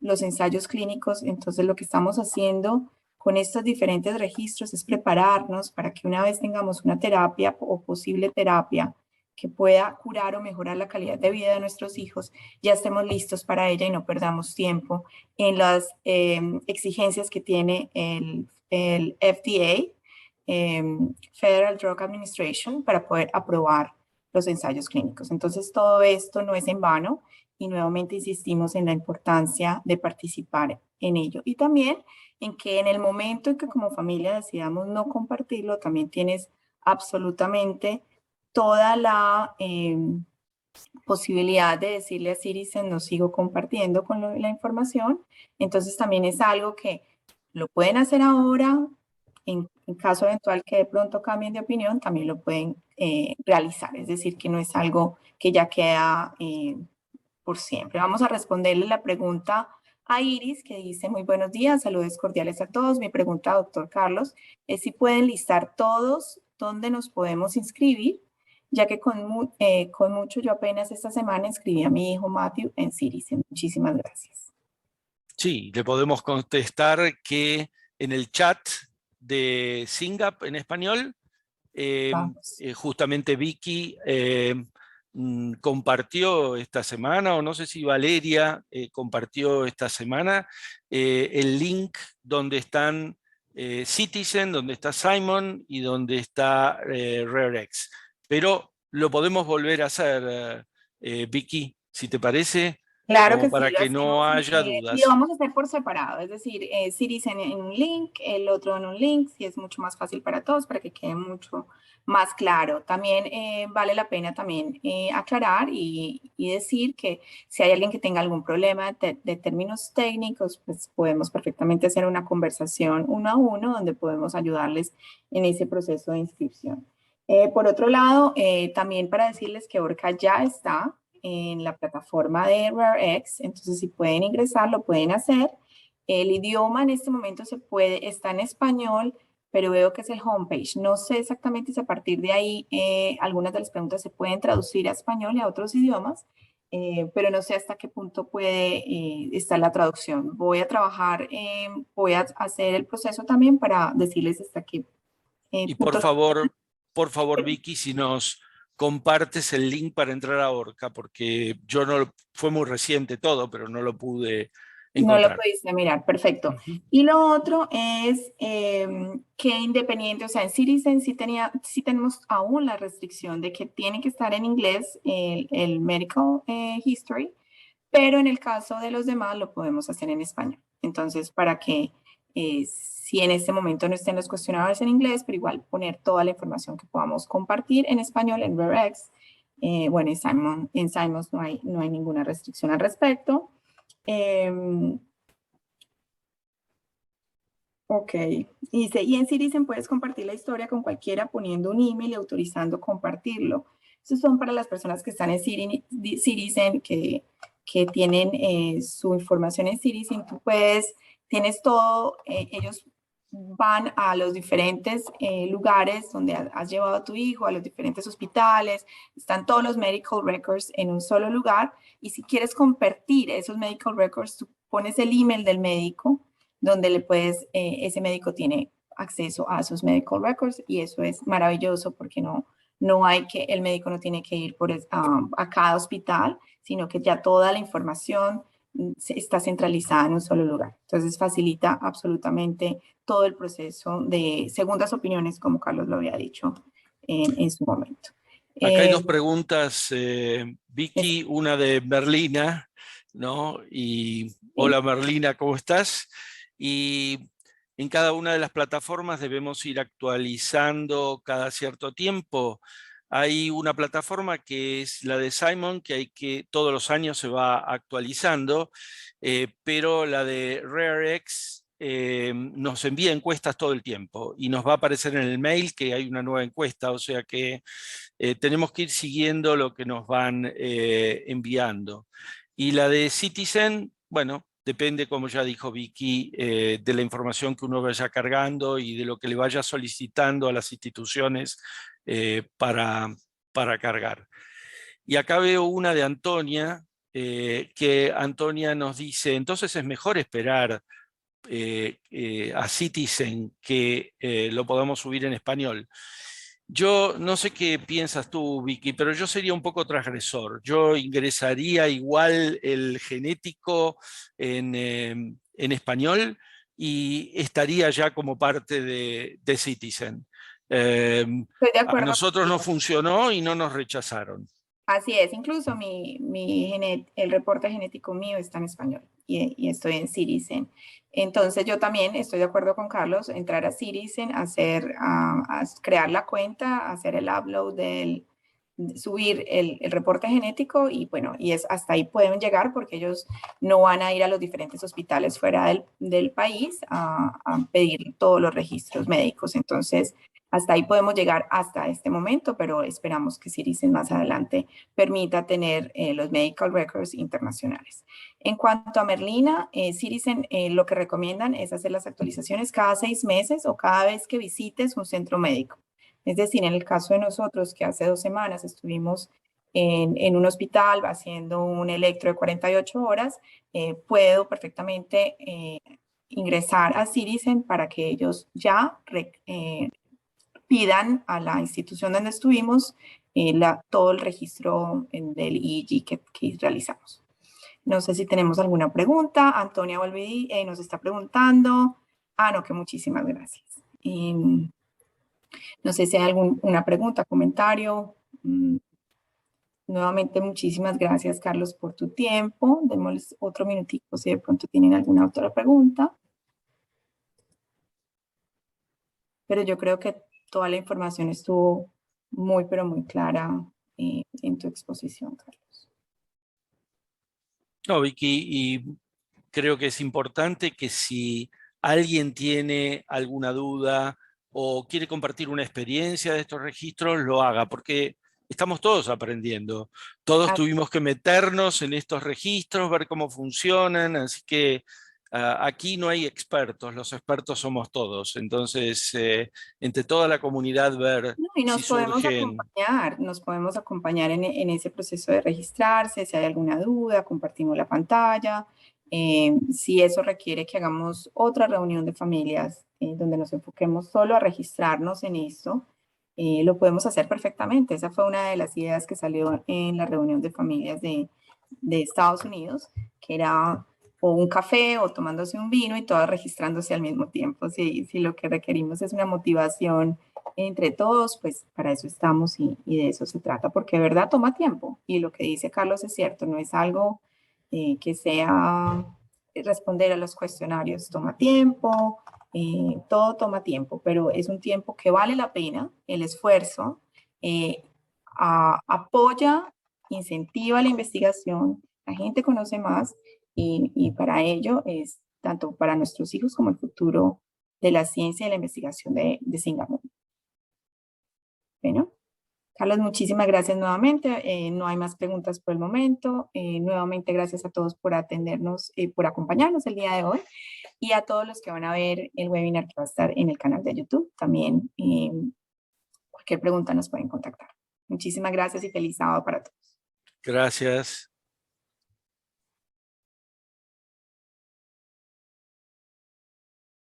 los ensayos clínicos. Entonces, lo que estamos haciendo con estos diferentes registros es prepararnos para que una vez tengamos una terapia o posible terapia que pueda curar o mejorar la calidad de vida de nuestros hijos, ya estemos listos para ella y no perdamos tiempo en las exigencias que tiene el FDA, Federal Drug Administration, para poder aprobar los ensayos clínicos. Entonces, todo esto no es en vano y nuevamente insistimos en la importancia de participar en ello. Y también en que en el momento en que como familia decidamos no compartirlo, también tienes absolutamente toda la posibilidad de decirle a Citizen, no sigo compartiendo con la información. Entonces también es algo que lo pueden hacer ahora, en caso eventual que de pronto cambien de opinión, también lo pueden realizar. Es decir, que no es algo que ya queda por siempre. Vamos a responderle la pregunta a Iris, que dice: muy buenos días, saludos cordiales a todos. Mi pregunta, doctor Carlos, es si pueden listar todos dónde nos podemos inscribir, ya que con mucho yo apenas esta semana inscribí a mi hijo Matthew en Citizen. Muchísimas gracias. Sí, le podemos contestar que en el chat de SYNGAP en español, justamente Vicky compartió esta semana, o no sé si Valeria compartió esta semana, el link donde están Citizen, donde está Simon y donde está RareX. Pero lo podemos volver a hacer, Vicky, si te parece, Claro como que sí, para lo que no hacemos haya y lo dudas. vamos a hacer por separado, es decir, Citizen en un link, el otro en un link, si es mucho más fácil para todos, para que quede mucho más claro. También vale la pena también aclarar y decir que si hay alguien que tenga algún problema de términos técnicos, pues podemos perfectamente hacer una conversación uno a uno donde podemos ayudarles en ese proceso de inscripción. Por otro lado, también para decirles que Orca ya está en la plataforma de RareX, entonces si pueden ingresar, lo pueden hacer. El idioma en este momento está en español, pero veo que es el homepage. No sé exactamente si a partir de ahí algunas de las preguntas se pueden traducir a español y a otros idiomas, pero no sé hasta qué punto puede estar la traducción. Voy a trabajar, voy a hacer el proceso también para decirles hasta qué Y punto. por favor, Vicky, si nos compartes el link para entrar a Orca, porque yo no, fue muy reciente todo, pero no lo pude No lo encontrar. pudiste mirar, perfecto. Ujú. Y lo otro es que independiente, o sea, en Citizen sí tenemos aún la restricción de que tiene que estar en inglés el medical history, pero en el caso de los demás lo podemos hacer en español. Entonces, para que si en este momento no estén los cuestionarios en inglés, pero igual poner toda la información que podamos compartir en español en RareX. Bueno, en Simons no hay ninguna restricción al respecto. Ok. Dice, y en Citizen puedes compartir la historia con cualquiera poniendo un email y autorizando compartirlo. Esos son para las personas que están en Citizen, que tienen su información en Citizen. Tú tienes todo, ellos van a los diferentes lugares donde has llevado a tu hijo, a los diferentes hospitales, están todos los medical records en un solo lugar, y si quieres compartir esos medical records, tú pones el email del médico, donde le puedes, ese médico tiene acceso a sus medical records, y eso es maravilloso porque no hay que, el médico no tiene que ir a cada hospital, sino que ya toda la información está centralizada en un solo lugar. Entonces facilita absolutamente todo el proceso de segundas opiniones, como Carlos lo había dicho en su momento. Acá hay dos preguntas, Es, Vicky, una de Merlina, ¿no? Y sí, hola Merlina, ¿cómo estás? Y en cada una de las plataformas debemos ir actualizando cada cierto tiempo. Hay una plataforma que es la de Simon, que todos los años se va actualizando, pero la de RareX nos envía encuestas todo el tiempo y nos va a aparecer en el mail que hay una nueva encuesta, o sea que tenemos que ir siguiendo lo que nos van enviando. Y la de Citizen, bueno, depende, como ya dijo Vicky, de la información que uno vaya cargando y de lo que le vaya solicitando a las instituciones para cargar. Y acá veo una de Antonia, que Antonia nos dice, entonces es mejor esperar a Citizen que lo podamos subir en español. Yo no sé qué piensas tú, Vicky, pero yo sería un poco transgresor. Yo ingresaría igual el genético en español y estaría ya como parte de Citizen. Eh, estoy de a acuerdo nosotros no contigo. funcionó y no nos rechazaron. Así es, incluso el reporte genético mío está en español y estoy en Citizen. Entonces yo también estoy de acuerdo con Carlos, entrar a Citizen, crear la cuenta, hacer el upload subir el reporte genético, y bueno, y es hasta ahí pueden llegar porque ellos no van a ir a los diferentes hospitales fuera del país a pedir todos los registros médicos. Entonces, hasta ahí podemos llegar hasta este momento, pero esperamos que Citizen más adelante permita tener los medical records internacionales. En cuanto a Merlina, Citizen lo que recomiendan es hacer las actualizaciones cada 6 meses o cada vez que visites un centro médico. Es decir, en el caso de nosotros, que hace 2 semanas estuvimos en un hospital haciendo un electro de 48 horas, puedo perfectamente ingresar a Citizen para que ellos ya pidan a la institución donde estuvimos todo el registro del EEG que realizamos. No sé si tenemos alguna pregunta. Antonia Volvedi nos está preguntando. No, que muchísimas gracias. No sé si hay alguna pregunta, comentario. Nuevamente, muchísimas gracias, Carlos, por tu tiempo. Démosles otro minutico si de pronto tienen alguna otra pregunta. Pero yo creo que toda la información estuvo muy, pero muy clara en tu exposición, Carlos. No, Vicky, y creo que es importante que si alguien tiene alguna duda o quiere compartir una experiencia de estos registros, lo haga, porque estamos todos aprendiendo. Todos tuvimos que meternos en estos registros, ver cómo funcionan, así que aquí no hay expertos, los expertos somos todos. Entonces, entre toda la comunidad, ver No, y si surgen. nos podemos acompañar en ese proceso de registrarse, si hay alguna duda, compartimos la pantalla. Si eso requiere que hagamos otra reunión de familias donde nos enfoquemos solo a registrarnos en esto, lo podemos hacer perfectamente. Esa fue una de las ideas que salió en la reunión de familias de Estados Unidos, que era o un café o tomándose un vino y todas registrándose al mismo tiempo. Si lo que requerimos es una motivación entre todos, pues para eso estamos y de eso se trata, porque de verdad toma tiempo. Y lo que dice Carlos es cierto, no es algo que sea responder a los cuestionarios, toma tiempo, todo toma tiempo, pero es un tiempo que vale la pena, el esfuerzo, eh, apoya, incentiva la investigación, la gente conoce más, y para ello es tanto para nuestros hijos como el futuro de la ciencia y la investigación de Singapur. Bueno, Carlos, muchísimas gracias nuevamente. No hay más preguntas por el momento. Nuevamente, gracias a todos por atendernos, por acompañarnos el día de hoy y a todos los que van a ver el webinar que va a estar en el canal de YouTube. También cualquier pregunta nos pueden contactar. Muchísimas gracias y feliz sábado para todos. Gracias.